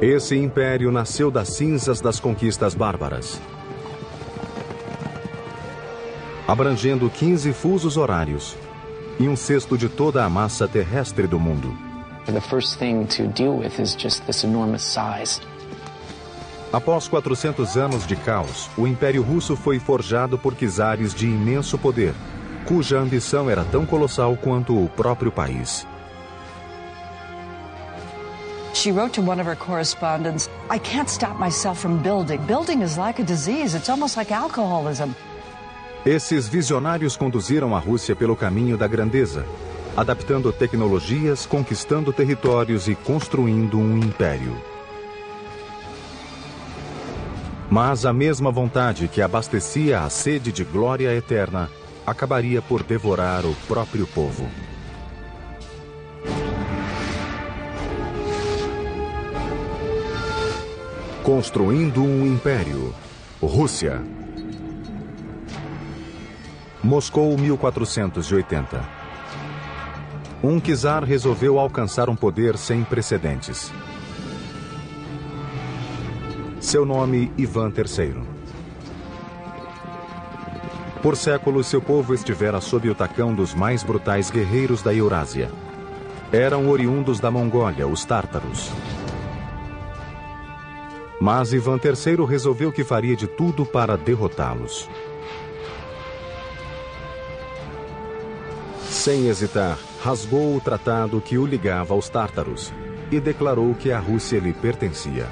Esse império nasceu das cinzas das conquistas bárbaras, abrangendo 15 fusos horários e um sexto de toda a massa terrestre do mundo. The first thing to deal with is just this enormous size. Após 400 anos de caos, o Império Russo foi forjado por czares de imenso poder, cuja ambição era tão colossal quanto o próprio país. She wrote to one of her correspondents, "I can't stop myself from building. Building is like a disease. It's almost like alcoholism." Esses visionários conduziram a Rússia pelo caminho da grandeza, adaptando tecnologias, conquistando territórios e construindo um império. Mas a mesma vontade que abastecia a sede de glória eterna acabaria por devorar o próprio povo. Construindo um império. Rússia. Moscou, 1480. Um czar resolveu alcançar um poder sem precedentes. Seu nome, Ivan III. Por séculos, seu povo estivera sob o tacão dos mais brutais guerreiros da Eurásia. Eram oriundos da Mongólia, os tártaros. Mas Ivan III resolveu que faria de tudo para derrotá-los. Sem hesitar, rasgou o tratado que o ligava aos tártaros e declarou que a Rússia lhe pertencia.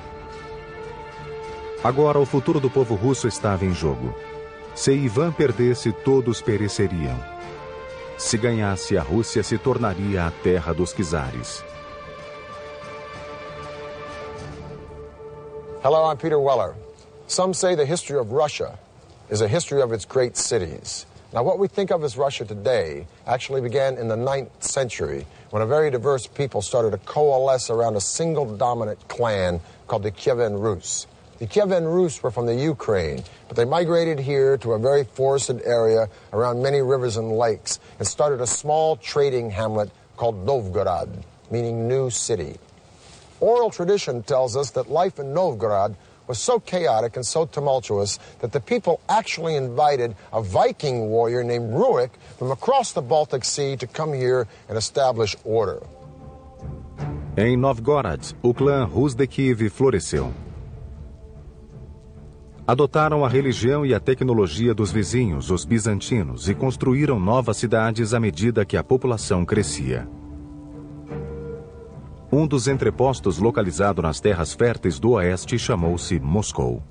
Agora o futuro do povo russo estava em jogo. Se Ivan perdesse, todos pereceriam. Se ganhasse, a Rússia se tornaria a terra dos czares. Hello, I'm Peter Weller. Some say the history of Russia is a history of its great cities. Now, what we think of as Russia today actually began in the 9th century when a very diverse people started to coalesce around a single dominant clan called the Kievan Rus. The Kievan Rus were from the Ukraine, but they migrated here to a very forested area around many rivers and lakes and started a small trading hamlet called Novgorod, meaning new city. Oral tradition tells us that life in Novgorod was so chaotic and so tumultuous that the people actually invited a Viking warrior named Rurik from across the Baltic Sea to come here and establish order. Em Novgorod, o clã Rus de Kiev floresceu. Adotaram a religião e a tecnologia dos vizinhos, os bizantinos, e construíram novas cidades à medida que a população crescia. Um dos entrepostos localizado nas terras férteis do oeste chamou-se Moscou.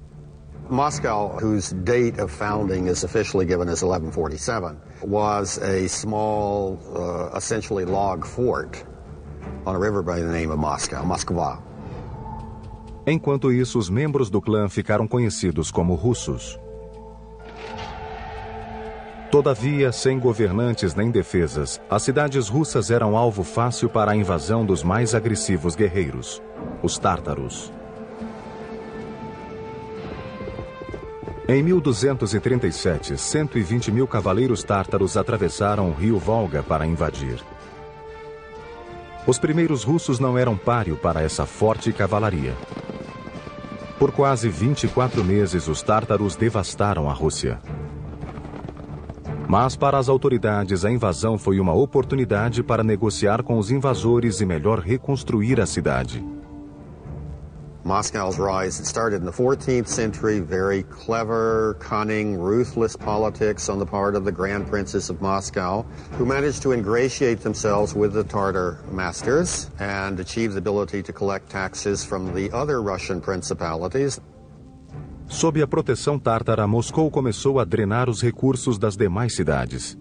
Moscow, whose date of founding is officially given as 1147, was a small, essentially log fort on a river by the name of Moscow, Moskva. Enquanto isso, os membros do clã ficaram conhecidos como russos. Todavia, sem governantes nem defesas, as cidades russas eram alvo fácil para a invasão dos mais agressivos guerreiros, os tártaros. Em 1237, 120 mil cavaleiros tártaros atravessaram o rio Volga para invadir. Os primeiros russos não eram páreo para essa forte cavalaria. Por quase 24 meses, os tártaros devastaram a Rússia. Mas para as autoridades, a invasão foi uma oportunidade para negociar com os invasores e melhor reconstruir a cidade. Moscow's rise started in the 14th century, very clever, cunning, ruthless politics on the part of the Grand Princes of Moscow, who managed to ingratiate themselves with the Tartar masters and achieve the ability to collect taxes from the other Russian principalities. Sob a proteção tártara, Moscou começou a drenar os recursos das demais cidades.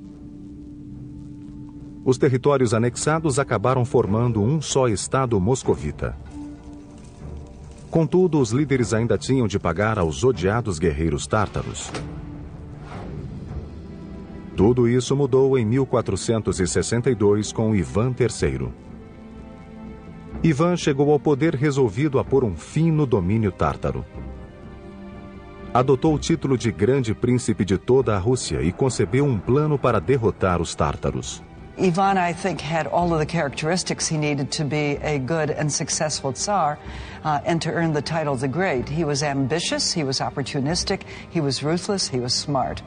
Os territórios anexados acabaram formando um só estado moscovita. Contudo, os líderes ainda tinham de pagar aos odiados guerreiros tártaros. Tudo isso mudou em 1462 com Ivan III. Ivan chegou ao poder resolvido a pôr um fim no domínio tártaro. Adotou o título de Grande Príncipe de toda a Rússia e concebeu um plano para derrotar os tártaros. Ivan, I think, had all of the characteristics he needed to be a good and successful Tsar and to earn the title the Great. He was ambitious, he was opportunistic, he was ruthless, he was smart.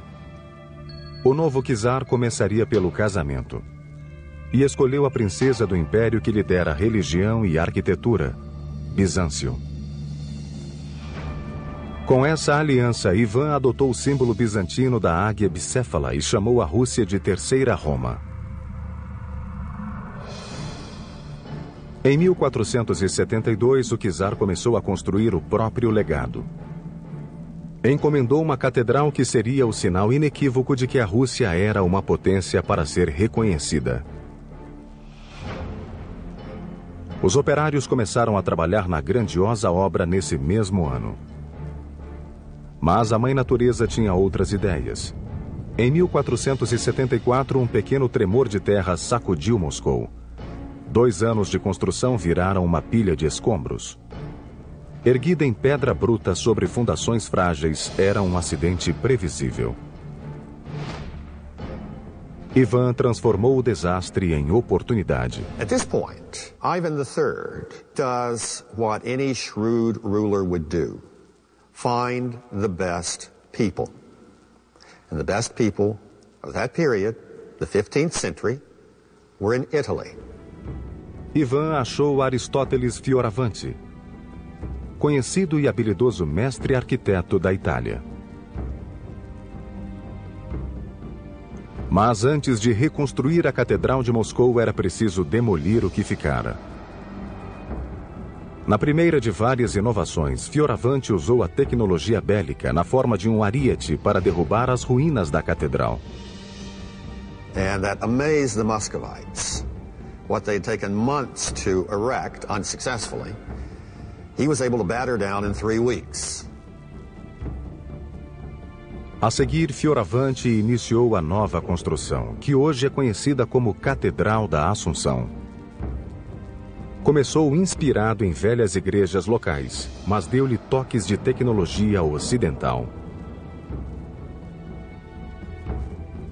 O novo czar começaria pelo casamento. E escolheu a princesa do império que lhe dera religião e arquitetura, Bizâncio. Com essa aliança, Ivan adotou o símbolo bizantino da águia bicéfala e chamou a Rússia de Terceira Roma. Em 1472, o czar começou a construir o próprio legado. Encomendou uma catedral que seria o sinal inequívoco de que a Rússia era uma potência para ser reconhecida. Os operários começaram a trabalhar na grandiosa obra nesse mesmo ano. Mas a Mãe Natureza tinha outras ideias. Em 1474, um pequeno tremor de terra sacudiu Moscou. 2 anos de construção viraram uma pilha de escombros. Erguida em pedra bruta sobre fundações frágeis, era um acidente previsível. Ivan transformou o desastre em oportunidade. At this point, Ivan III does what any shrewd ruler would do. Find the best people. And the best people of that period, the 15th century, were in Italy. Ivan achou Aristóteles Fioravanti, conhecido e habilidoso mestre arquiteto da Itália. Mas antes de reconstruir a Catedral de Moscou, era preciso demolir o que ficara. Na primeira de várias inovações, Fioravanti usou a tecnologia bélica na forma de um ariete para derrubar as ruínas da catedral. And that amazed the Muscovites. What they had taken months to erect unsuccessfully, he was able to batter down in 3 weeks. A seguir, Fioravanti iniciou a nova construção, que hoje é conhecida como Catedral da Assunção. Começou inspirado em velhas igrejas locais, mas deu-lhe toques de tecnologia ocidental.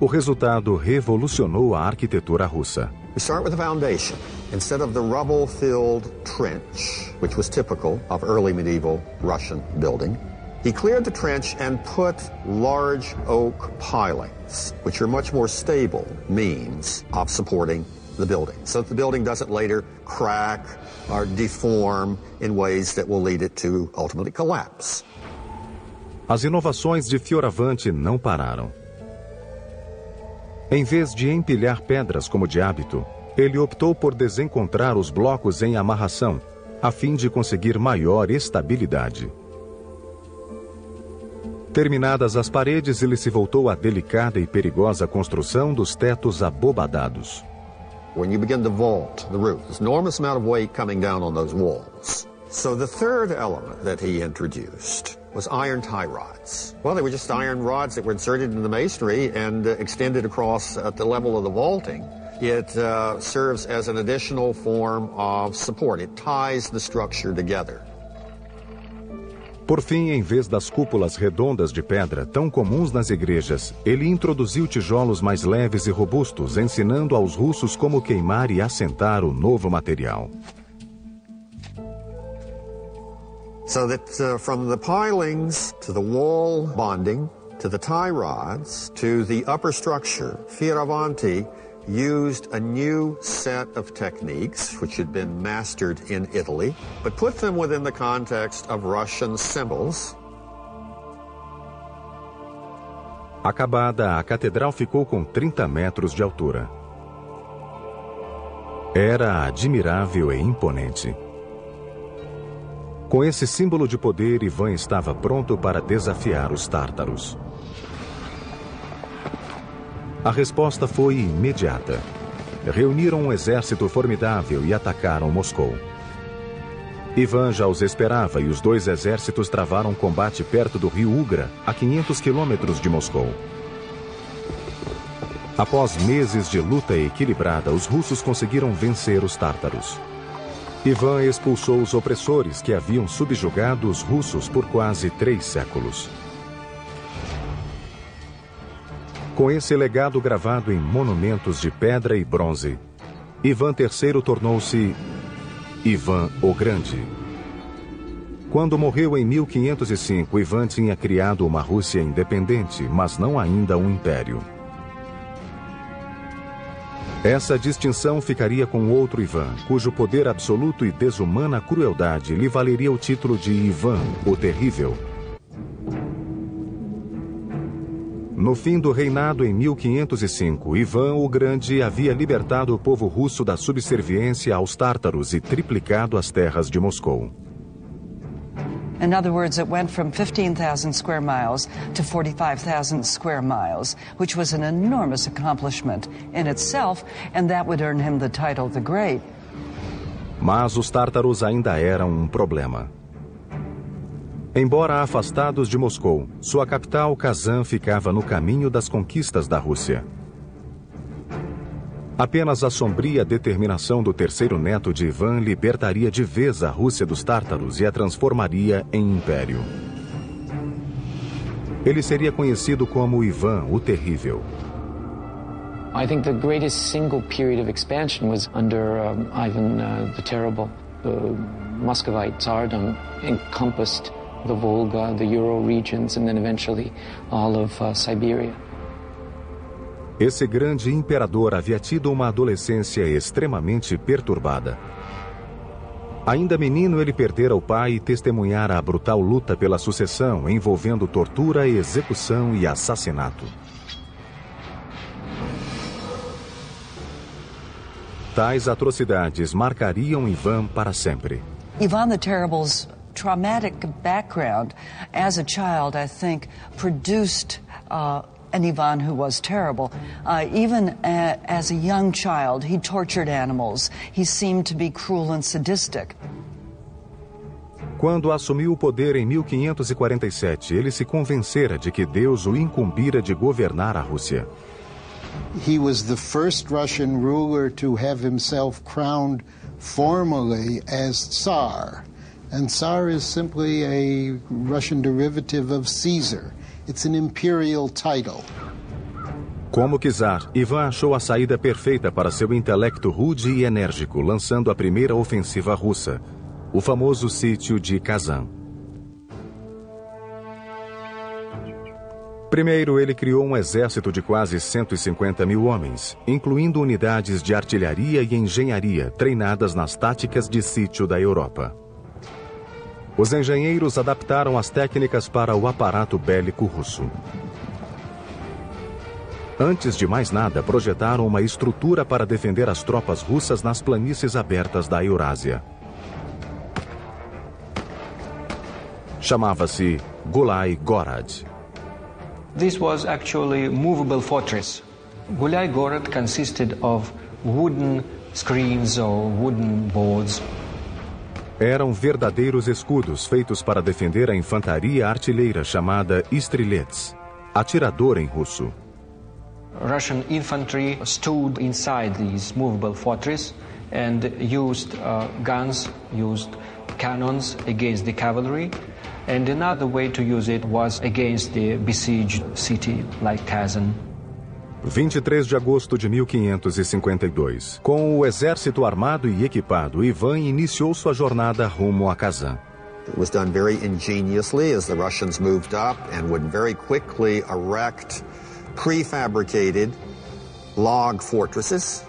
O resultado revolucionou a arquitetura russa. We start with the foundation. Instead of the rubble-filled trench, which was typical of early medieval Russian building, he cleared the trench and put large oak pilings, which are much more stable means of supporting the building, so that the building doesn't later crack or deform in ways that will lead it to ultimately collapse. As inovações de Fioravanti não pararam. Em vez de empilhar pedras como de hábito, ele optou por desencontrar os blocos em amarração, a fim de conseguir maior estabilidade. Terminadas as paredes, ele se voltou à delicada e perigosa construção dos tetos abobadados. When you begin to vault the roof, there's an enormous amount of weight coming down on those walls. So the third element that he introduced was iron tie rods. Well, they were just iron rods that were inserted in the masonry and extended across at the level of the vaulting. It serves as an additional form of support. It ties the structure together. Por fim, em vez das cúpulas redondas de pedra tão comuns nas igrejas, ele introduziu tijolos mais leves e robustos, ensinando aos russos como queimar e assentar o novo material. So that from the pilings to the wall bonding, to the tie rods, to the upper structure, Fioravanti used a new set of techniques which had been mastered in Italy, but put them within the context of Russian symbols. Acabada, a catedral ficou com 30 metros de altura. Era admirável e imponente. Com esse símbolo de poder, Ivan estava pronto para desafiar os tártaros. A resposta foi imediata. Reuniram um exército formidável e atacaram Moscou. Ivan já os esperava e os 2 exércitos travaram um combate perto do rio Ugra, a 500 quilômetros de Moscou. Após meses de luta equilibrada, os russos conseguiram vencer os tártaros. Ivan expulsou os opressores que haviam subjugado os russos por quase 3 séculos. Com esse legado gravado em monumentos de pedra e bronze, Ivan III tornou-se Ivan o Grande. Quando morreu em 1505, Ivan tinha criado uma Rússia independente, mas não ainda um império. Essa distinção ficaria com outro Ivan, cujo poder absoluto e desumana crueldade lhe valeria o título de Ivan o Terrível. No fim do reinado em 1505, Ivan o Grande havia libertado o povo russo da subserviência aos tártaros e triplicado as terras de Moscou. In other words, it went from 15,000 square miles to 45,000 square miles, which was an enormous accomplishment in itself, and that would earn him the title the Great. Mas os tártaros ainda eram um problema. Embora afastados de Moscou, sua capital, Kazan, ficava no caminho das conquistas da Rússia. Apenas a sombria determinação do terceiro neto de Ivan libertaria de vez a Rússia dos tártaros e a transformaria em império. Ele seria conhecido como Ivan o Terrível. I think the greatest single period of expansion was under Ivan the Terrible. The Muscovite Tsardom encompassed the Volga, the Ural regions, and then eventually all of Siberia. Esse grande imperador havia tido uma adolescência extremamente perturbada. Ainda menino, ele perdera o pai e testemunhara a brutal luta pela sucessão, envolvendo tortura, execução e assassinato. Tais atrocidades marcariam Ivan para sempre. Ivan the Terrible's traumatic background as a child, I think, produced an Ivan who was terrible. Even as a young child, he tortured animals. He seemed to be cruel and sadistic. Quando assumiu o poder em 1547, ele se convencera de que Deus o incumbira de governar a Rússia. He was the first Russian ruler to have himself crowned formally as Tsar. And Tsar is simply a Russian derivative of Caesar. It's an imperial title. Como czar, Ivan achou a saída perfeita para seu intelecto rude e enérgico, lançando a primeira ofensiva russa, o famoso sítio de Kazan. Primeiro, ele criou um exército de quase 150 mil homens, incluindo unidades de artilharia e engenharia treinadas nas táticas de sítio da Europa. Os engenheiros adaptaram as técnicas para o aparato bélico russo. Antes de mais nada, projetaram uma estrutura para defender as tropas russas nas planícies abertas da Eurásia. Chamava-se Gulai Gorod. This was actually a movable fortress. Gulai Gorod consisted of wooden screens or wooden boards. Eram verdadeiros escudos feitos para defender a infantaria artilheira chamada Strelets, atirador em russo. Russian infantry stood inside these movable fortress and used guns, used cannons against the cavalry. And another way to use it was against the besieged city like Kazan. 23 de agosto de 1552. Com o exército armado e equipado, Ivan iniciou sua jornada rumo a Kazan. It was done very ingeniously as the Russians moved up and would very quickly erect prefabricated log fortresses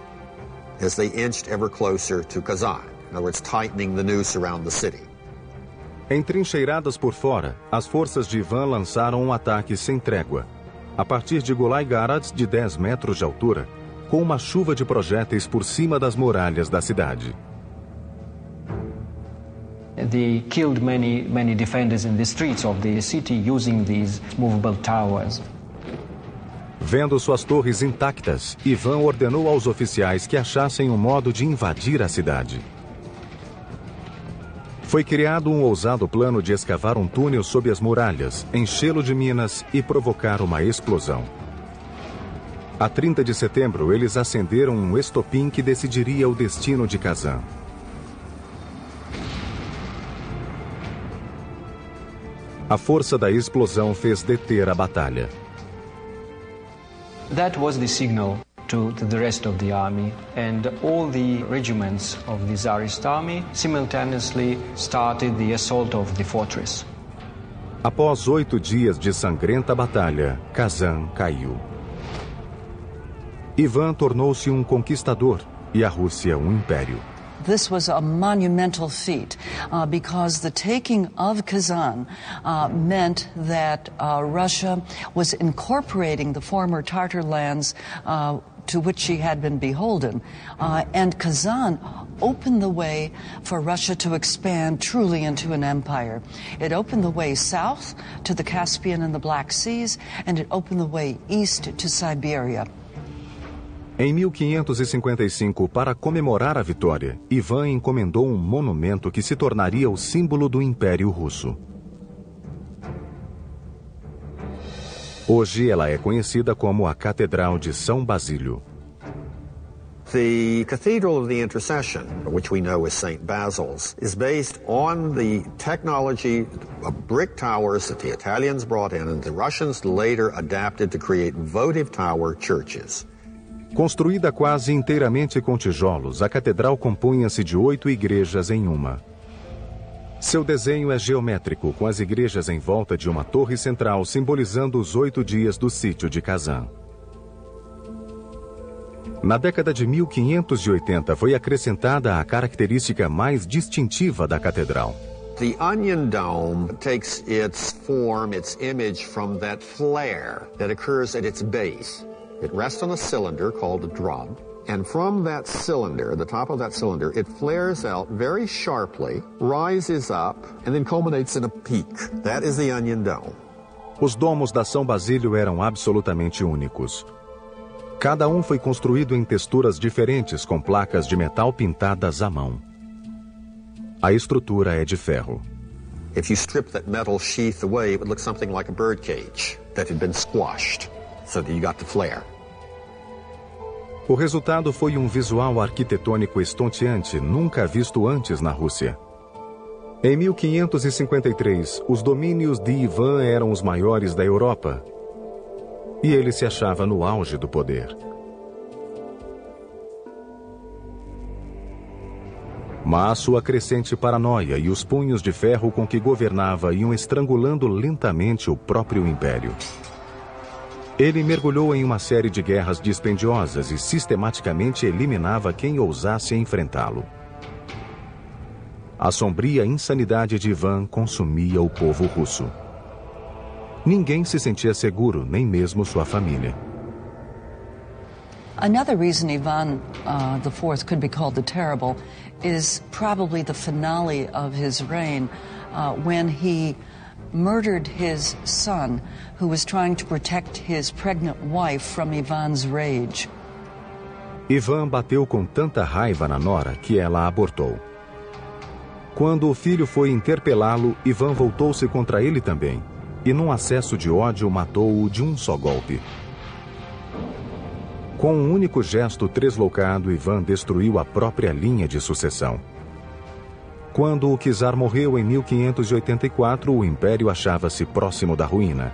as they inched ever closer to Kazan. In other words, tightening the noose around the city. Entrincheiradas por fora, as forças de Ivan lançaram um ataque sem trégua, a partir de Gulai Gorod, de 10 metros de altura, com uma chuva de projéteis por cima das muralhas da cidade. They killed many defenders in the streets of the city using these movable towers. Vendo suas torres intactas, Ivan ordenou aos oficiais que achassem um modo de invadir a cidade. Foi criado um ousado plano de escavar um túnel sob as muralhas, enchê-lo de minas e provocar uma explosão. A 30 de setembro, eles acenderam um estopim que decidiria o destino de Kazan. A força da explosão fez deter a batalha. That was the signal to the rest of the army, and all the regiments of the Tsarist army simultaneously started the assault of the fortress. Após 8 dias de sangrenta batalha, Kazan caiu. Ivan tornou-se um conquistador e a Rússia um império. This was a monumental feat because the taking of Kazan meant that Russia was incorporating the former Tatar lands to which she had been beholden. And Kazan opened the way for Russia to expand truly into an empire. It opened the way south to the Caspian and the Black Seas, and it opened the way east to Siberia. Em 1555, para comemorar a vitória, Ivan encomendou um monumento que se tornaria o símbolo do Império Russo. Hoje ela é conhecida como a Catedral de São Basílio. The Cathedral of the Intercession, which we know as St. Basil's, is based on the technology of brick towers that the Italians brought in and the Russians later adapted to create votive tower churches. Construída quase inteiramente com tijolos, a catedral compunha-se de 8 igrejas em uma. Seu desenho é geométrico, com as igrejas em volta de uma torre central, simbolizando os 8 dias do sítio de Kazan. Na década de 1580, foi acrescentada a característica mais distintiva da catedral. The onion dome takes its form, its image from that flare that occurs at its base. It rests on a cylinder called a drum, and from that cylinder, the top of that cylinder, it flares out very sharply, rises up, and then culminates in a peak. That is the onion dome. Os domos da São Basílio eram absolutamente únicos. Cada um foi construído em texturas diferentes com placas de metal pintadas à mão. A estrutura é de ferro. If you strip that metal sheath away, it would look something like a bird cage that had been squashed. So that you got the flare. O resultado foi um visual arquitetônico estonteante, nunca visto antes na Rússia. Em 1553, os domínios de Ivan eram os maiores da Europa. E ele se achava no auge do poder. Mas sua crescente paranoia e os punhos de ferro com que governava iam estrangulando lentamente o próprio império. Ele mergulhou em uma série de guerras dispendiosas e sistematicamente eliminava quem ousasse enfrentá-lo. A sombria insanidade de Ivan consumia o povo russo. Ninguém se sentia seguro, nem mesmo sua família. Another reason Ivan IV could be called the Terrible is probably the finale of his reign when he murdered his son, who was trying to protect his pregnant wife from Ivan's rage. Ivan bateu com tanta raiva na nora que ela abortou. Quando o filho foi interpelá-lo, Ivan voltou-se contra ele também, e num acesso de ódio matou-o de um só golpe. Com um único gesto tresloucado, Ivan destruiu a própria linha de sucessão. Quando o czar morreu em 1584, o império achava-se próximo da ruína.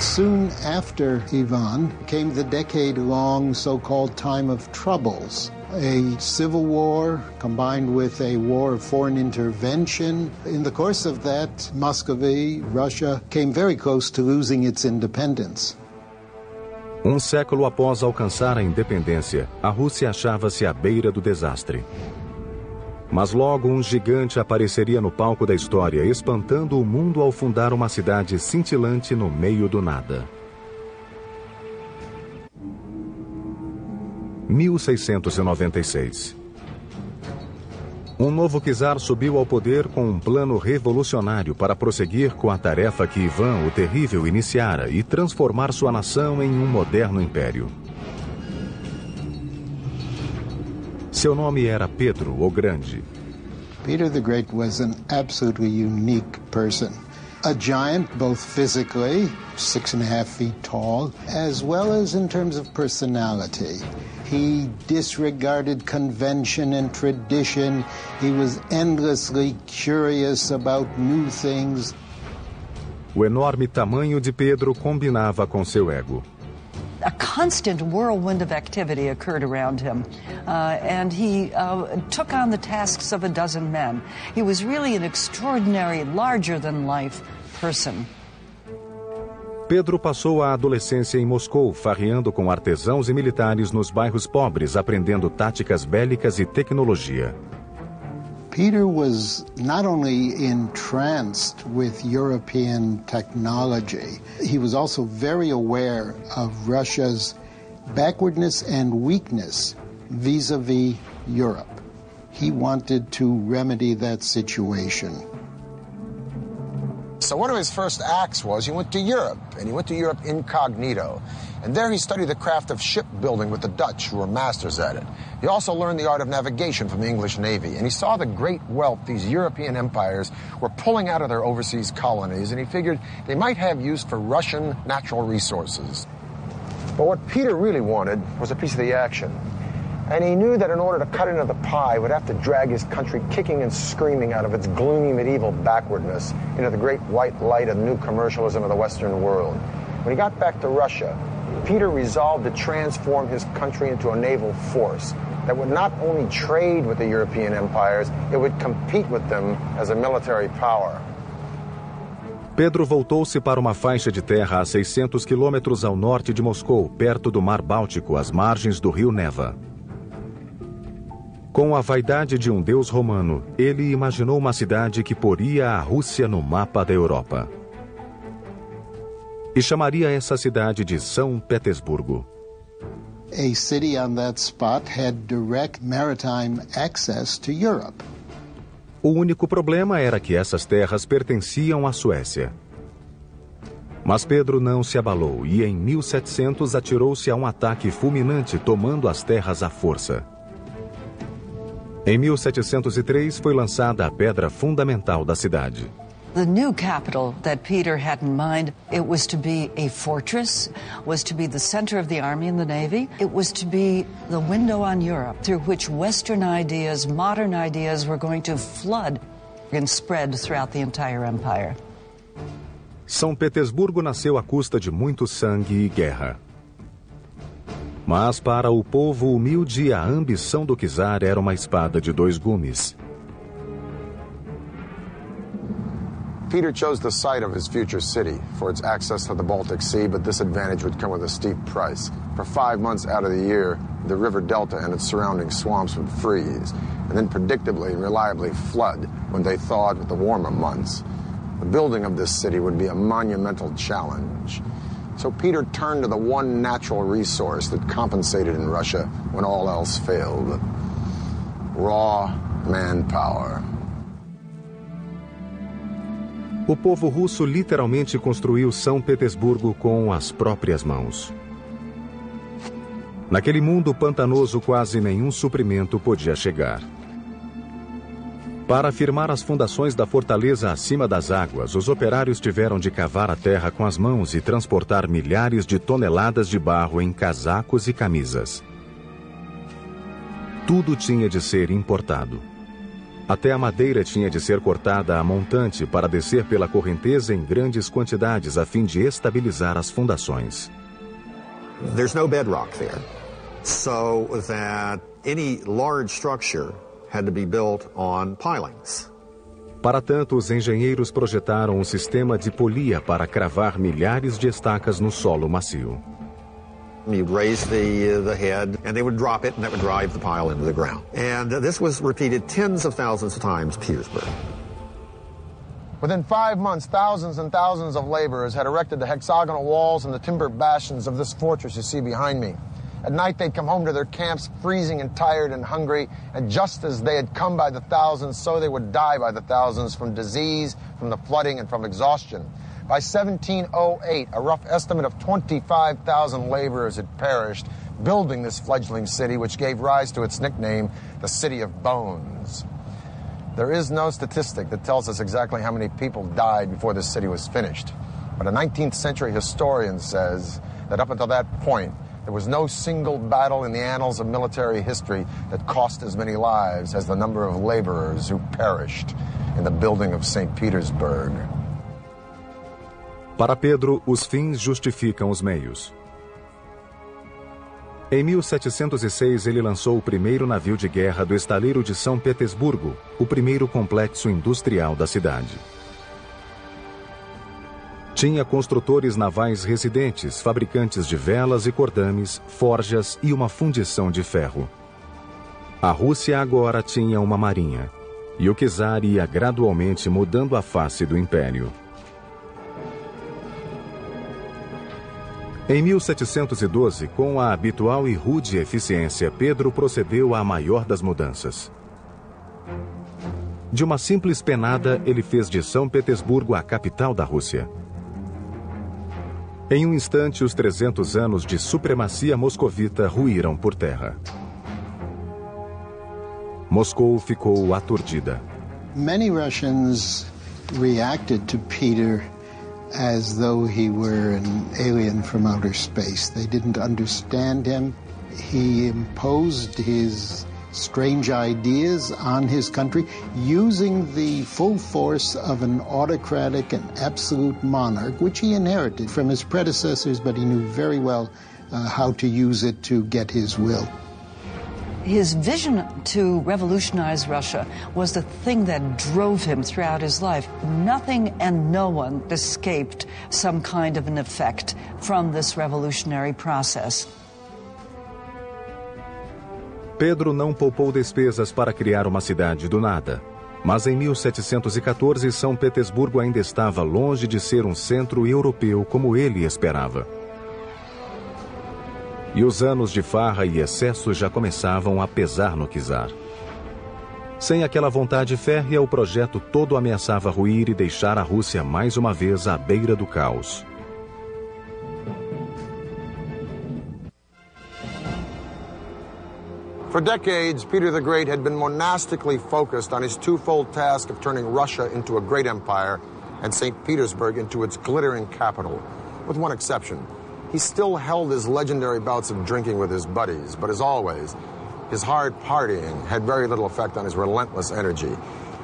Soon after Ivan came the decade-long so-called time of troubles, a civil war combined with a war of foreign intervention. In the course of that, Muscovy, Russia, came very close to losing its independence. Um século após alcançar a independência, a Rússia achava-se à beira do desastre. Mas logo um gigante apareceria no palco da história, espantando o mundo ao fundar uma cidade cintilante no meio do nada. 1696. Um novo czar subiu ao poder com um plano revolucionário para prosseguir com a tarefa que Ivan o Terrível iniciara e transformar sua nação em um moderno império. Seu nome era Pedro o Grande. Peter the Great was an absolutely unique person. A giant, both physically, 6.5 feet tall, as well as in terms of personality. He disregarded convention and tradition. He was endlessly curious about new things. O enorme tamanho de Pedro combinava com seu ego. A constant whirlwind of activity occurred around him, and he took on the tasks of a dozen men. He was really an extraordinary, larger-than-life person. Pedro passou a adolescência em Moscou, farreando com artesãos e militares nos bairros pobres, aprendendo táticas bélicas e tecnologia. Peter was not only entranced with European technology, he was also very aware of Russia's backwardness and weakness vis-a-vis Europe. He wanted to remedy that situation. So one of his first acts was he went to Europe, and he went to Europe incognito. And there he studied the craft of shipbuilding with the Dutch, who were masters at it. He also learned the art of navigation from the English Navy, and he saw the great wealth these European empires were pulling out of their overseas colonies, and he figured they might have use for Russian natural resources. But what Peter really wanted was a piece of the action. And he knew that in order to cut into the pie, he would have to drag his country kicking and screaming out of its gloomy medieval backwardness into the great white light of new commercialism of the Western world. When he got back to Russia, Peter resolved to transform his country into a naval force that would not only trade with the European empires, it would compete with them as a military power. Pedro voltou-se para uma faixa de terra a 600 quilômetros ao norte de Moscou, perto do Mar Báltico, às margens do rio Neva. Com a vaidade de um deus romano, ele imaginou uma cidade que poria a Rússia no mapa da Europa. E chamaria essa cidade de São Petersburgo. A city on that spot had direct maritime access to Europe. O único problema era que essas terras pertenciam à Suécia. Mas Pedro não se abalou e em 1700 atirou-se a um ataque fulminante, tomando as terras à força. Em 1703 foi lançada a pedra fundamental da cidade. The new capital that Peter had in mind, it was to be a fortress, was to be the center of the army and the navy. It was to be the window on Europe through which Western ideas, modern ideas were going to flood and spread throughout the entire empire. São Petersburgo nasceu à custa de muito sangue e guerra. Mas para o povo humilde, a ambição do czar era uma espada de dois gumes. Peter chose the site of his future city for its access to the Baltic Sea, but this advantage would come with a steep price. For 5 months out of the year, the river delta and its surrounding swamps would freeze, and then predictably and reliably flood when they thawed with the warmer months. The building of this city would be a monumental challenge. So Peter turned to the one natural resource that compensated in Russia when all else failed: raw manpower. O povo russo literalmente construiu São Petersburgo com as próprias mãos. Naquele mundo pantanoso, quase nenhum suprimento podia chegar. Para firmar as fundações da fortaleza acima das águas, os operários tiveram de cavar a terra com as mãos e transportar milhares de toneladas de barro em casacos e camisas. Tudo tinha de ser importado. Até a madeira tinha de ser cortada a montante para descer pela correnteza em grandes quantidades a fim de estabilizar as fundações. There's no bedrock there, so that any large structure had to be built on pilings. Para tanto, os engenheiros projetaram um sistema de polia para cravar milhares de estacas no solo macio. You'd raise the head, and they would drop it, and that would drive the pile into the ground. And this was repeated tens of thousands of times in Petersburg. Within 5 months, thousands and thousands of laborers had erected the hexagonal walls and the timber bastions of this fortress you see behind me. At night, they'd come home to their camps freezing and tired and hungry, and just as they had come by the thousands, so they would die by the thousands from disease, from the flooding, and from exhaustion. By 1708, a rough estimate of 25,000 laborers had perished building this fledgling city, which gave rise to its nickname, the City of Bones. There is no statistic that tells us exactly how many people died before this city was finished, but a 19th century historian says that up until that point, there was no single battle in the annals of military history that cost as many lives as the number of laborers who perished in the building of St. Petersburg. Para Pedro, os fins justificam os meios. Em 1706, ele lançou o primeiro navio de guerra do estaleiro de São Petersburgo, o primeiro complexo industrial da cidade. Tinha construtores navais residentes, fabricantes de velas e cordames, forjas e uma fundição de ferro. A Rússia agora tinha uma marinha, e o czar ia gradualmente mudando a face do império. Em 1712, com a habitual e rude eficiência, Pedro procedeu à maior das mudanças. De uma simples penada, ele fez de São Petersburgo a capital da Rússia. Em um instante, os 300 anos de supremacia moscovita ruíram por terra. Moscou ficou aturdida. Many Russians reacted to Peter as though he were an alien from outer space. They didn't understand him. He imposed his strange ideas on his country, using the full force of an autocratic and absolute monarch, which he inherited from his predecessors, but he knew very well how to use it to get his will. His vision to revolutionize Russia was the thing that drove him throughout his life. Nothing and no one escaped some kind of an effect from this revolutionary process. Pedro não poupou despesas para criar uma cidade do nada. Mas em 1714, São Petersburgo ainda estava longe de ser um centro europeu como ele esperava. E os anos de farra e excesso já começavam a pesar no czar. Sem aquela vontade férrea, o projeto todo ameaçava ruir e deixar a Rússia mais uma vez à beira do caos. For decades, Peter the Great had been monastically focused on his twofold task of turning Russia into a great empire and St. Petersburg into its glittering capital, with one exception. He still held his legendary bouts of drinking with his buddies, but as always, his hard partying had very little effect on his relentless energy.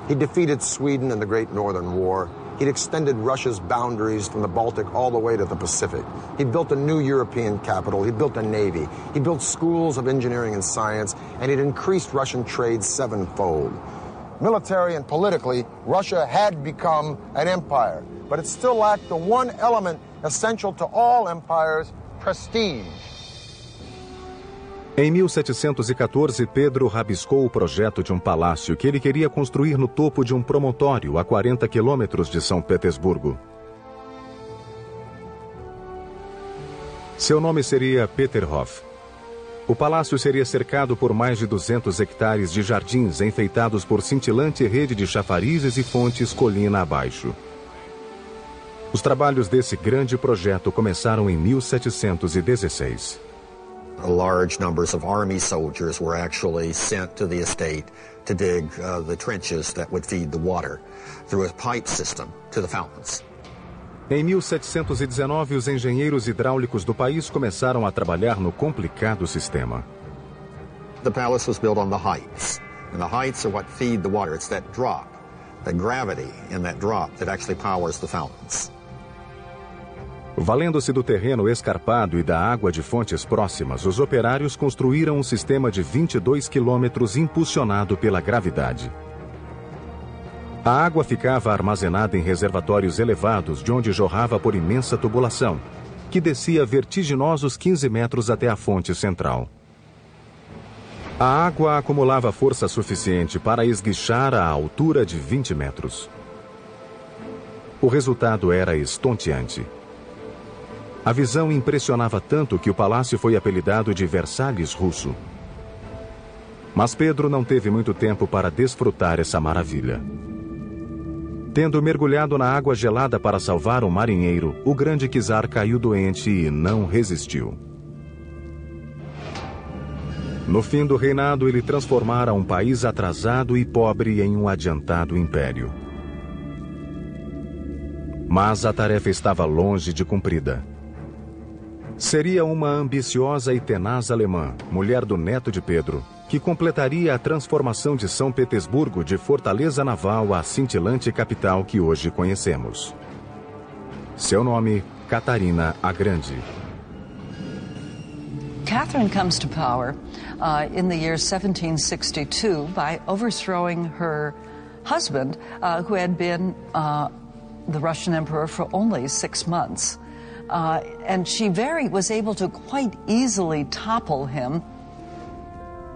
He defeated Sweden in the Great Northern War. He'd extended Russia's boundaries from the Baltic all the way to the Pacific. He'd built a new European capital. He'd built a navy. He built schools of engineering and science, and he'd increased Russian trade sevenfold. Military and politically, Russia had become an empire, but it still lacked the one element essential to all empires, prestige. Em 1714, Pedro rabiscou o projeto de um palácio que ele queria construir no topo de um promontório a 40 quilômetros de São Petersburgo. Seu nome seria Peterhof. O palácio seria cercado por mais de 200 hectares de jardins enfeitados por cintilante rede de chafarizes e fontes colina abaixo. Os trabalhos desse grande projeto começaram em 1716. Large numbers of army soldiers were actually sent to the estate to dig the trenches that would feed the water through a pipe system to the fountains. Em 1719, os engenheiros hidráulicos do país começaram a trabalhar no complicado sistema. The palace was built on the heights, and the heights are what feed the water. It's that drop, the gravity in that drop that actually powers the fountains. Valendo-se do terreno escarpado e da água de fontes próximas, os operários construíram um sistema de 22 quilômetros impulsionado pela gravidade. A água ficava armazenada em reservatórios elevados, de onde jorrava por imensa tubulação, que descia vertiginosos 15 metros até a fonte central. A água acumulava força suficiente para esguichar a altura de 20 metros. O resultado era estonteante. A visão impressionava tanto que o palácio foi apelidado de Versalhes russo. Mas Pedro não teve muito tempo para desfrutar essa maravilha. Tendo mergulhado na água gelada para salvar um marinheiro, o grande czar caiu doente e não resistiu. No fim do reinado, ele transformara um país atrasado e pobre em um adiantado império. Mas a tarefa estava longe de cumprida. Seria uma ambiciosa e tenaz alemã, mulher do neto de Pedro, que completaria a transformação de São Petersburgo de fortaleza naval à cintilante capital que hoje conhecemos. Seu nome, Catarina a Grande. Catherine comes to power in the year 1762 by overthrowing her husband, who had been the Russian emperor for only 6 months. And she was able to quite easily topple him.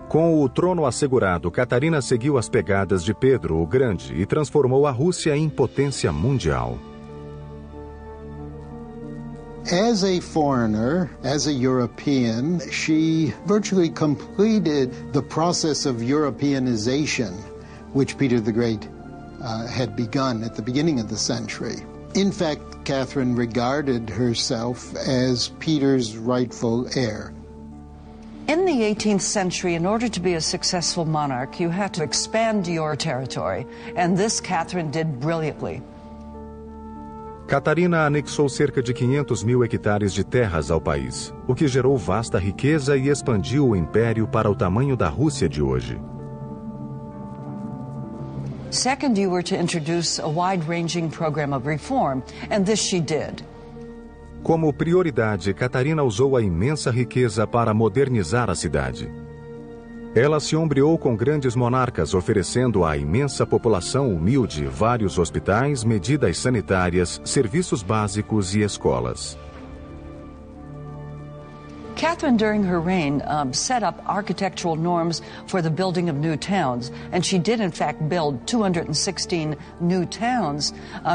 Com o trono assegurado, Catarina seguiu as pegadas de Pedro o Grande e transformou a Rússia em potência mundial. As a foreigner, as a European, she virtually completed the process of Europeanization, which Peter the Great had begun at the beginning of the century. In fact, Catherine regarded herself as Peter's rightful heir. In the 18th century, in order to be a successful monarch, you had to expand your territory, and this Catherine did brilliantly. Catarina anexou cerca de 500.000 hectares de terras ao país, o que gerou vasta riqueza e expandiu o império para o tamanho da Rússia de hoje. Second, you were to introduce a wide-ranging program of reform, and this she did. Como prioridade, Catarina usou a imensa riqueza para modernizar a cidade. Ela se ombreou com grandes monarcas, oferecendo à imensa população humilde vários hospitais, medidas sanitárias, serviços básicos e escolas. Catherine, during her reign, set up architectural norms for the building of new towns, and she did in fact build 216 new towns,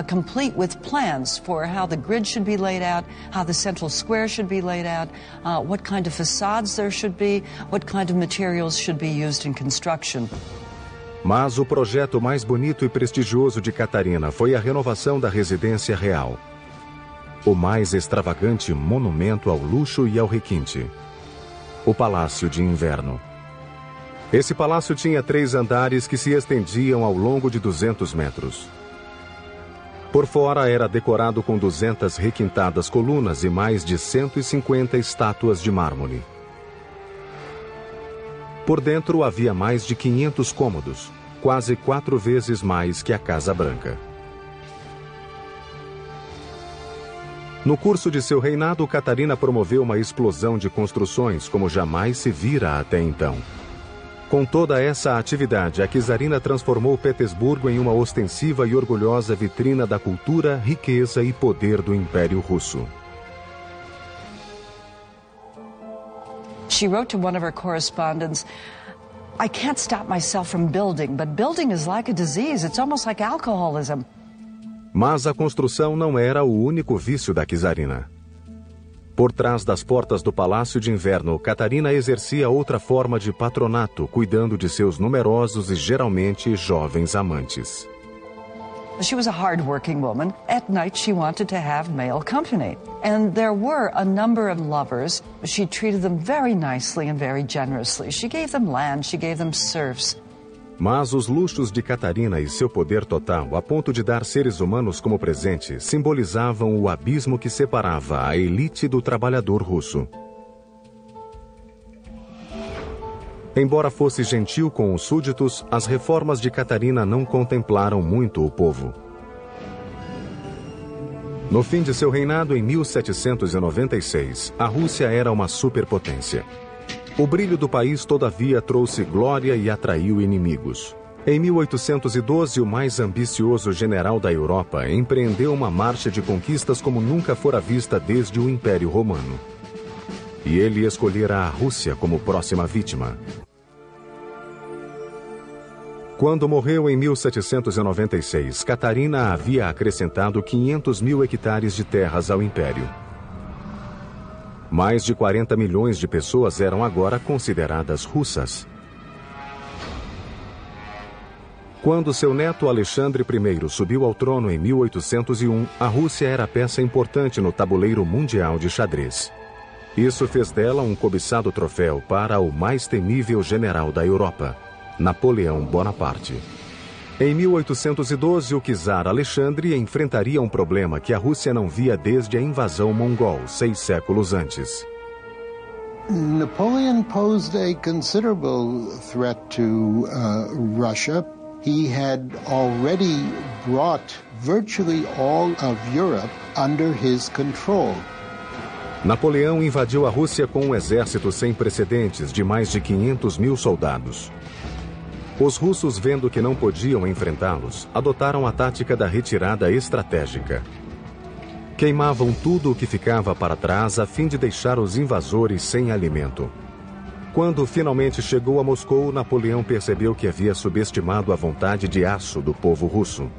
complete with plans for how the grid should be laid out, how the central square should be laid out, what kind of facades there should be, what kind of materials should be used in construction. Mas o projeto mais bonito e prestigioso de Catarina foi a renovação da residência real. O mais extravagante monumento ao luxo e ao requinte. O Palácio de Inverno. Esse palácio tinha 3 andares que se estendiam ao longo de 200 metros. Por fora era decorado com 200 requintadas colunas e mais de 150 estátuas de mármore. Por dentro havia mais de 500 cômodos, quase 4 vezes mais que a Casa Branca. No curso de seu reinado, Catarina promoveu uma explosão de construções como jamais se vira até então. Com toda essa atividade, a czarina transformou Petersburgo em uma ostensiva e orgulhosa vitrina da cultura, riqueza e poder do Império Russo. She wrote to one of her correspondents, "I can't stop myself from building, but building is like a disease. It's almost like alcoholism." Mas a construção não era o único vício da czarina. Por trás das portas do Palácio de Inverno, Catarina exercia outra forma de patronato, cuidando de seus numerosos e geralmente jovens amantes. She was a hard-working woman. At night, she wanted to have male company. And there were a number of lovers. She treated them very nicely and very generously. She gave them land, she gave them serfs. Mas os luxos de Catarina e seu poder total, a ponto de dar seres humanos como presente, simbolizavam o abismo que separava a elite do trabalhador russo. Embora fosse gentil com os súditos, as reformas de Catarina não contemplaram muito o povo. No fim de seu reinado, em 1796, a Rússia era uma superpotência. O brilho do país, todavia, trouxe glória e atraiu inimigos. Em 1812, o mais ambicioso general da Europa empreendeu uma marcha de conquistas como nunca fora vista desde o Império Romano. E ele escolhera a Rússia como próxima vítima. Quando morreu em 1796, Catarina havia acrescentado 500.000 hectares de terras ao Império. Mais de 40 milhões de pessoas eram agora consideradas russas. Quando seu neto Alexandre I subiu ao trono em 1801, a Rússia era peça importante no tabuleiro mundial de xadrez. Isso fez dela um cobiçado troféu para o mais temível general da Europa, Napoleão Bonaparte. Em 1812, o czar Alexandre enfrentaria um problema que a Rússia não via desde a invasão mongol, 6 séculos antes. Napoleon posed a considerable threat to Russia. He had already brought virtually all of Europe under his control. Napoleão invadiu a Rússia com um exército sem precedentes de mais de 500 mil soldados. Os russos, vendo que não podiam enfrentá-los, adotaram a tática da retirada estratégica. Queimavam tudo o que ficava para trás a fim de deixar os invasores sem alimento. Quando finalmente chegou a Moscou, Napoleão percebeu que havia subestimado a vontade de aço do povo russo.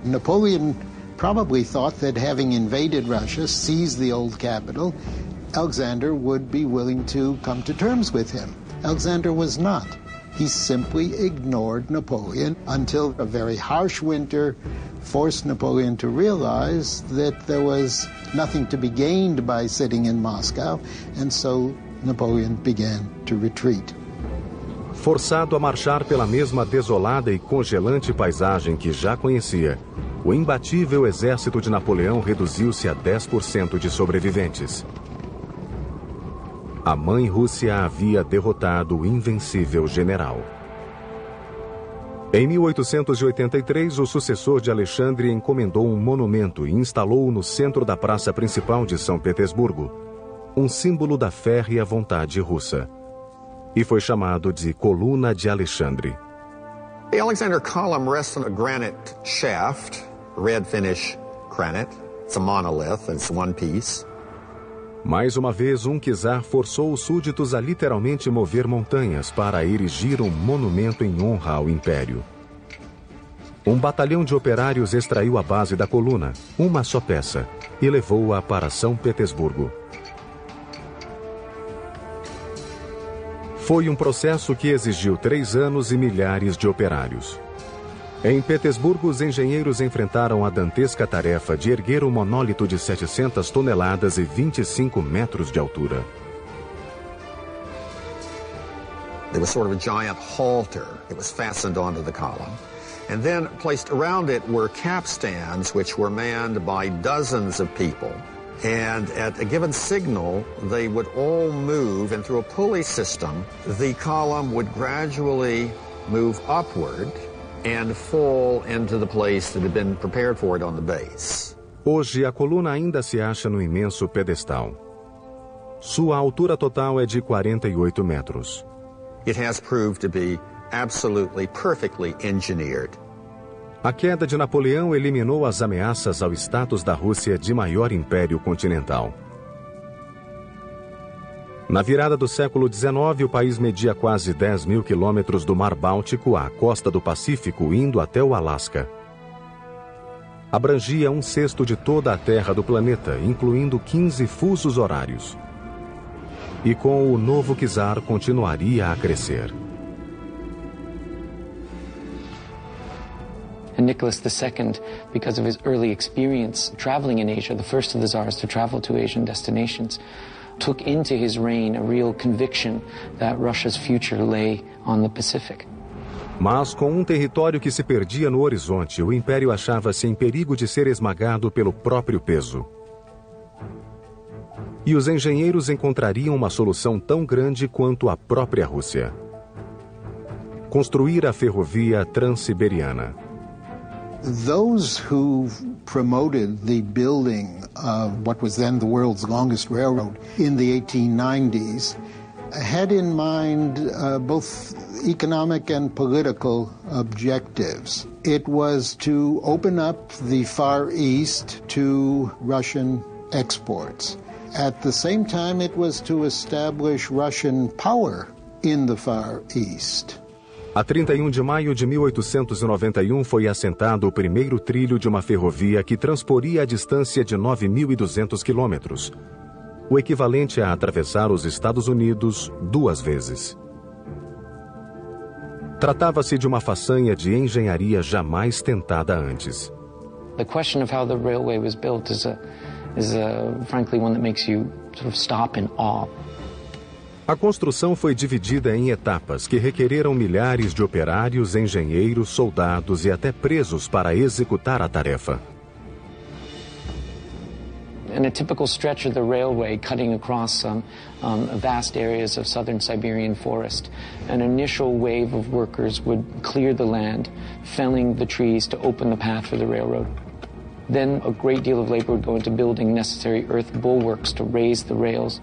Napoleon probably thought that having invaded Russia, seized the old capital, Alexander would be willing to come to terms with him. Alexander was not. He simply ignored Napoleon until a very harsh winter forced Napoleon to realize that there was nothing to be gained by sitting in Moscow, and so Napoleon began to retreat. Forçado a marchar pela mesma desolada e congelante paisagem que já conhecia, o imbatível exército de Napoleão reduziu-se a 10% de sobreviventes. A mãe Rússia havia derrotado o invencível general. Em 1883, o sucessor de Alexandre encomendou um monumento e instalou-o no centro da praça principal de São Petersburgo, um símbolo da férrea vontade russa. E foi chamado de Coluna de Alexandre. The Alexander Column rests on a granite shaft, red finish granite. It's a monolith, it's one piece. Mais uma vez, um czar forçou os súditos a literalmente mover montanhas para erigir um monumento em honra ao império. Um batalhão de operários extraiu a base da coluna, uma só peça, e levou-a para São Petersburgo. Foi um processo que exigiu 3 anos e milhares de operários. Em Petersburgo, os engenheiros enfrentaram a dantesca tarefa de erguer um monólito de 700 toneladas e 25 metros de altura. There was sort of a giant halter. It was fastened onto the column. And then placed around it were capstans, which were manned by dozens of people. And at a given signal, they would all move, and through a pulley system, the column would gradually move upward and fall into the place that had been prepared for it on the base. Hoje, a coluna ainda se acha no imenso pedestal. Sua altura total é de 48 metros. It has proved to be absolutely perfectly engineered. A queda de Napoleão eliminou as ameaças ao status da Rússia de maior império continental. Na virada do século XIX, o país media quase 10 mil quilômetros do Mar Báltico à costa do Pacífico, indo até o Alasca. Abrangia 1/6 de toda a terra do planeta, incluindo 15 fusos horários. E com o novo czar continuaria a crescer. And Nicholas II, because of his early experience traveling in Asia, the first of the Tsars to travel to Asian destinations, took into his reign a real conviction that Russia's future lay on the Pacific. Mas com um território que se perdia no horizonte, o império achava-se em perigo de ser esmagado pelo próprio peso. E os engenheiros encontrariam uma solução tão grande quanto a própria Rússia: construir a ferrovia Transiberiana. Those who promoted the building of what was then the world's longest railroad in the 1890s had in mind both economic and political objectives. It was to open up the Far East to Russian exports. At the same time, it was to establish Russian power in the Far East. A 31 de maio de 1891 foi assentado o primeiro trilho de uma ferrovia que transporia a distância de 9.200 quilômetros, o equivalente a atravessar os Estados Unidos 2 vezes. Tratava-se de uma façanha de engenharia jamais tentada antes. The question of how the railway was built is frankly one that makes you sort of stop in awe. A construção foi dividida em etapas que requereram milhares de operários, engenheiros, soldados e até presos para executar a tarefa. In a typical stretch of the railway cutting across vast areas of southern Siberian forest, an initial wave of workers would clear the land, felling the trees to open the path for the railroad. Then a great deal of labor would go into building necessary earth bulwarks to raise the rails.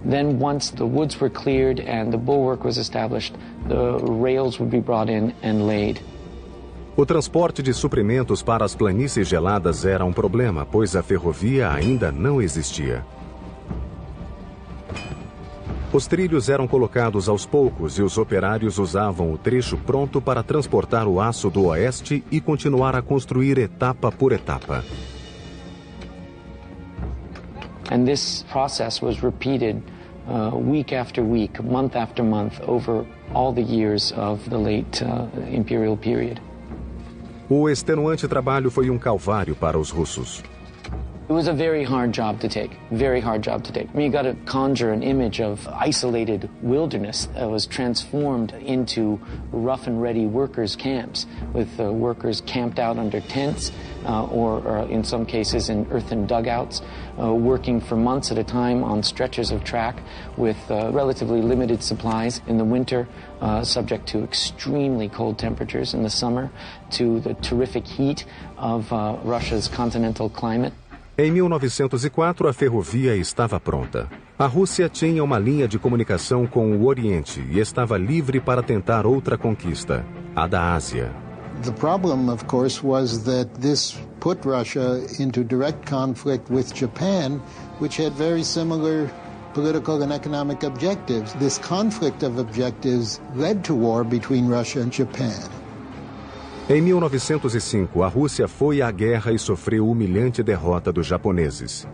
Then once the woods were cleared and the bulwark was established, the rails would be brought in and laid. O transporte de suprimentos para as planícies geladas era um problema, pois a ferrovia ainda não existia. Os trilhos eram colocados aos poucos e os operários usavam o trecho pronto para transportar o aço do oeste e continuar a construir etapa por etapa. And this process was repeated week after week, month after month, over all the years of the late imperial period. O extenuante trabalho foi um calvário para os russos. It was a very hard job to take, very hard job to take. I mean, you got to conjure an image of isolated wilderness that was transformed into rough and ready workers' camps with workers camped out under tents or in some cases in earthen dugouts, working for months at a time on stretches of track with relatively limited supplies in the winter, subject to extremely cold temperatures in the summer, to the terrific heat of Russia's continental climate. Em 1904, a ferrovia estava pronta. A Rússia tinha uma linha de comunicação com o Oriente e estava livre para tentar outra conquista, a da Ásia. The problem, of course, was that this put Russia into direct conflict with Japan, which had very similar political and economic objectives. This conflict of objectives led to war between Russia and Japan. Em 1905, a Rússia foi à guerra e sofreu humilhante derrota dos japoneses.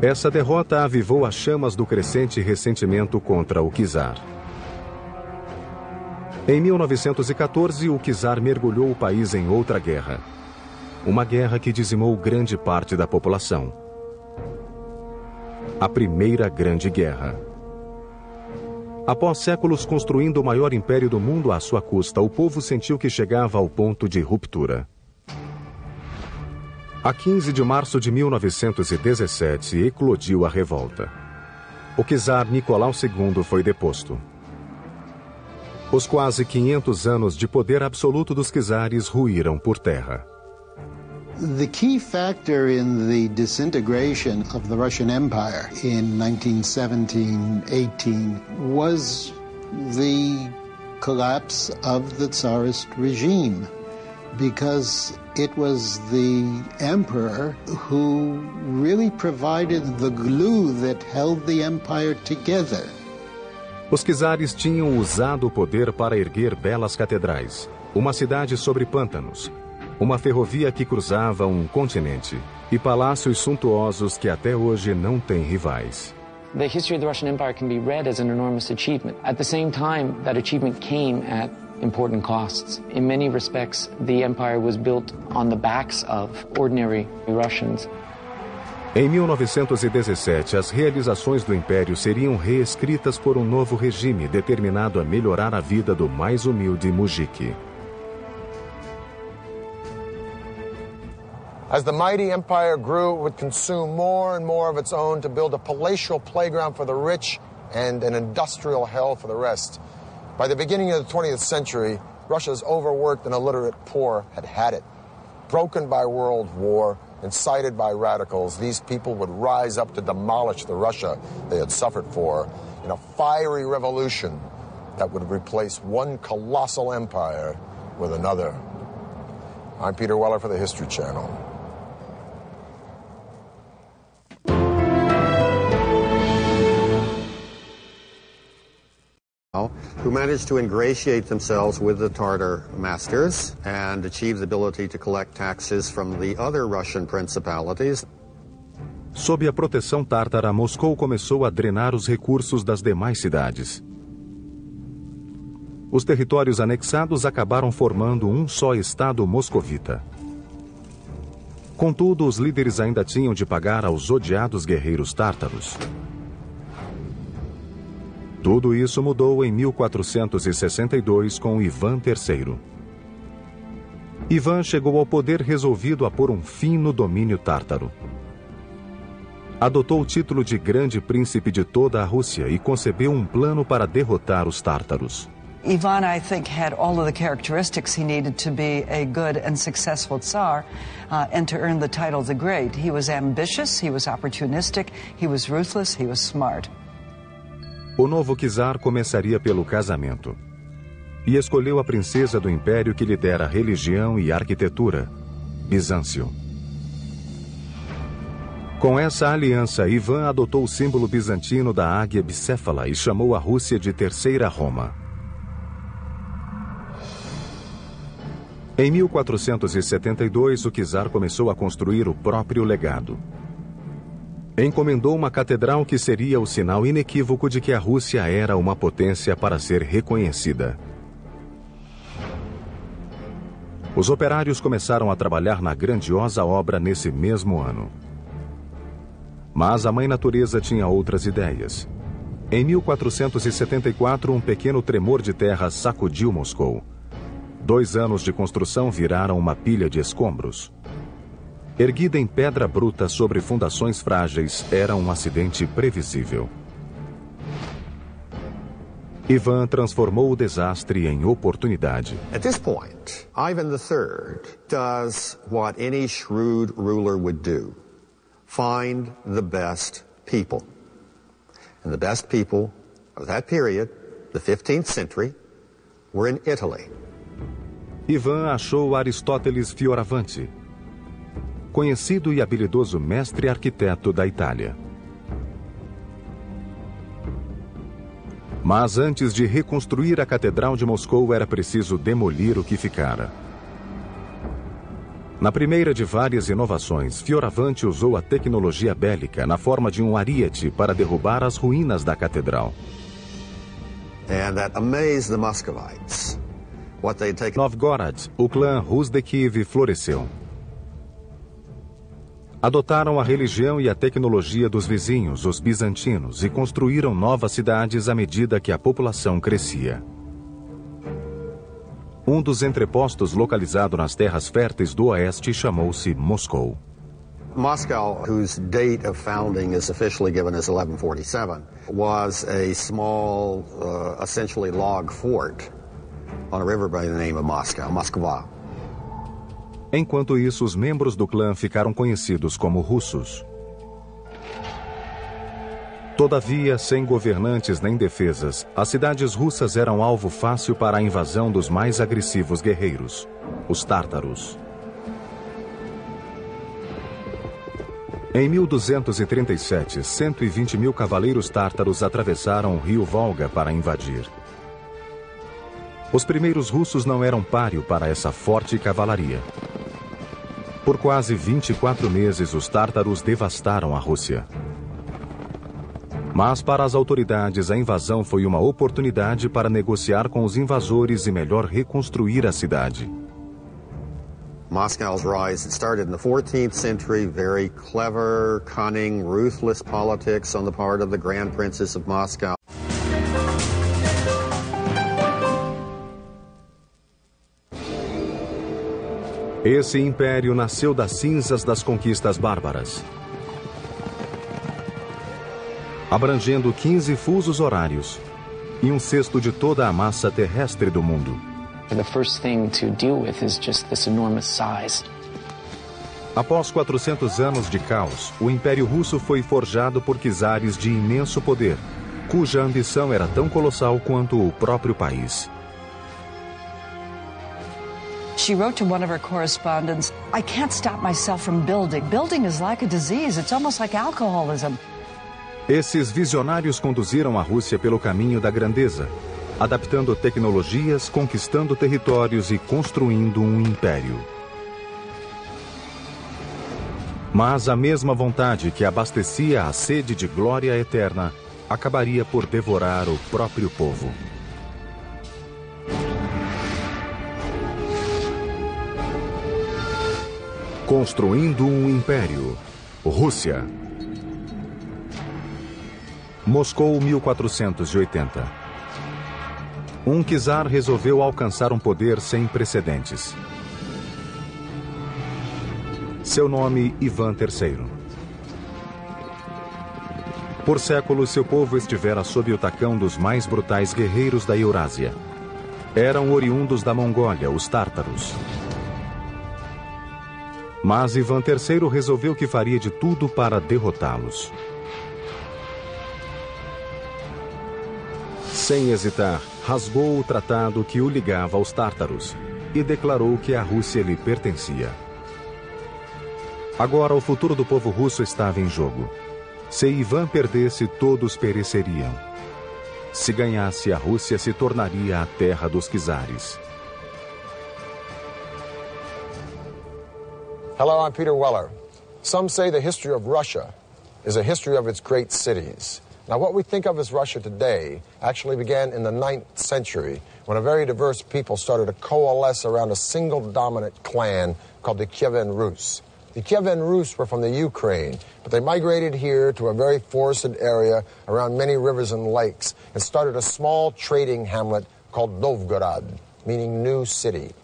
Essa derrota avivou as chamas do crescente ressentimento contra o czar. Em 1914, o czar mergulhou o país em outra guerra. Uma guerra que dizimou grande parte da população. A Primeira Grande Guerra. Após séculos construindo o maior império do mundo à sua custa, o povo sentiu que chegava ao ponto de ruptura. A 15 de março de 1917, eclodiu a revolta. O czar Nicolau II foi deposto. Os quase 500 anos de poder absoluto dos czares ruíram por terra. The key factor in the disintegration of the Russian Empire in 1917-18 was the collapse of the Tsarist regime, because it was the emperor who really provided the glue that held the empire together. Os czares tinham usado o poder para erguer belas catedrais, uma cidade sobre pântanos, uma ferrovia que cruzava um continente e palácios suntuosos que até hoje não têm rivais. The history of the Russian Empire can be read as an enormous achievement. At the same time, that achievement came at important costs. In many respects, the empire was built on the backs of ordinary Russians. Em 1917, as realizações do Império seriam reescritas por um novo regime determinado a melhorar a vida do mais humilde mujik. As the mighty empire grew, it would consume more and more of its own to build a palatial playground for the rich and an industrial hell for the rest. By the beginning of the 20th century, Russia's overworked and illiterate poor had had it. Broken by world war, incited by radicals, these people would rise up to demolish the Russia they had suffered for in a fiery revolution that would replace one colossal empire with another. I'm Peter Weller for the History Channel. Who managed to ingratiate themselves with the Tartar masters and achieve the ability to collect taxes from the other Russian principalities. Sob a proteção tártara, Moscou começou a drenar os recursos das demais cidades. Os territórios anexados acabaram formando um só estado moscovita. Contudo, os líderes ainda tinham de pagar aos odiados guerreiros tártaros. Tudo isso mudou em 1462 com Ivan III. Ivan chegou ao poder resolvido a pôr um fim no domínio tártaro. Adotou o título de Grande Príncipe de toda a Rússia e concebeu um plano para derrotar os tártaros. Ivan, I think, had all of the characteristics he needed to be a good and successful Tsar and to earn the title the Great. He was ambitious, he was opportunistic, he was ruthless, he was smart. O novo czar começaria pelo casamento. E escolheu a princesa do império que lhe dera religião e arquitetura, Bizâncio. Com essa aliança, Ivan adotou o símbolo bizantino da águia bicéfala e chamou a Rússia de Terceira Roma. Em 1472, o czar começou a construir o próprio legado. Encomendou uma catedral que seria o sinal inequívoco de que a Rússia era uma potência para ser reconhecida. Os operários começaram a trabalhar na grandiosa obra nesse mesmo ano. Mas a Mãe Natureza tinha outras ideias. Em 1474, um pequeno tremor de terra sacudiu Moscou. 2 anos de construção viraram uma pilha de escombros. Erguida em pedra bruta sobre fundações frágeis, era um acidente previsível. Ivan transformou o desastre em oportunidade. At this point, Ivan III does what any shrewd ruler would do. Find the best people. And the best people of that period, the 15th century, were in Italy. Ivan achou Aristóteles Fioravante, conhecido e habilidoso mestre arquiteto da Itália. Mas antes de reconstruir a Catedral de Moscou, era preciso demolir o que ficara. Na primeira de várias inovações, Fioravante usou a tecnologia bélica na forma de um ariete para derrubar as ruínas da catedral. And that amazed the Muscovites. What they'd taken... Novgorod, o clã Rus de Kiev floresceu. Adotaram a religião e a tecnologia dos vizinhos, os bizantinos, e construíram novas cidades à medida que a população crescia. Um dos entrepostos localizado nas terras férteis do oeste chamou-se Moscou. Moscow, whose date of founding is officially given as 1147, was a small, essentially log fort on a river by the name of Moscow, Moskva. Enquanto isso, os membros do clã ficaram conhecidos como russos. Todavia, sem governantes nem defesas, as cidades russas eram alvo fácil para a invasão dos mais agressivos guerreiros, os tártaros. Em 1237, 120 mil cavaleiros tártaros atravessaram o rio Volga para invadir. Os primeiros russos não eram páreo para essa forte cavalaria. Por quase 24 meses, os tártaros devastaram a Rússia. Mas para as autoridades, a invasão foi uma oportunidade para negociar com os invasores e melhor reconstruir a cidade. Moscow's rise started in the 14th century, very clever, cunning, ruthless politics on the part of the Grand Princes of Moscow. Esse império nasceu das cinzas das conquistas bárbaras, abrangendo 15 fusos horários e 1/6 de toda a massa terrestre do mundo. The first thing to deal with is just this enormous size. Após 400 anos de caos, o Império Russo foi forjado por czares de imenso poder, cuja ambição era tão colossal quanto o próprio país. She wrote to one of her correspondents, "I can't stop myself from building. Building is like a disease. It's almost like alcoholism." Esses visionários conduziram a Rússia pelo caminho da grandeza, adaptando tecnologias, conquistando territórios e construindo um império. Mas a mesma vontade que abastecia a sede de glória eterna acabaria por devorar o próprio povo. Construindo um império. Rússia. Moscou, 1480. Um czar resolveu alcançar um poder sem precedentes. Seu nome, Ivan III. Por séculos, seu povo estivera sob o tacão dos mais brutais guerreiros da Eurásia. Eram oriundos da Mongólia, os tártaros. Mas Ivan III resolveu que faria de tudo para derrotá-los. Sem hesitar, rasgou o tratado que o ligava aos tártaros e declarou que a Rússia lhe pertencia. Agora o futuro do povo russo estava em jogo. Se Ivan perdesse, todos pereceriam. Se ganhasse, a Rússia se tornaria a terra dos czares. Hello, I'm Peter Weller. Some say the history of Russia is a history of its great cities. Now, what we think of as Russia today actually began in the 9th century when a very diverse people started to coalesce around a single dominant clan called the Kievan Rus. The Kievan Rus were from the Ukraine, but they migrated here to a very forested area around many rivers and lakes and started a small trading hamlet called Novgorod, meaning new city.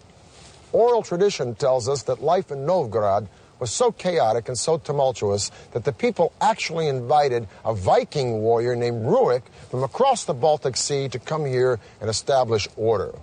Oral tradition tells us that life in Novgorod was so chaotic and so tumultuous that the people actually invited a Viking warrior named Rurik from across the Baltic Sea to come here and establish order.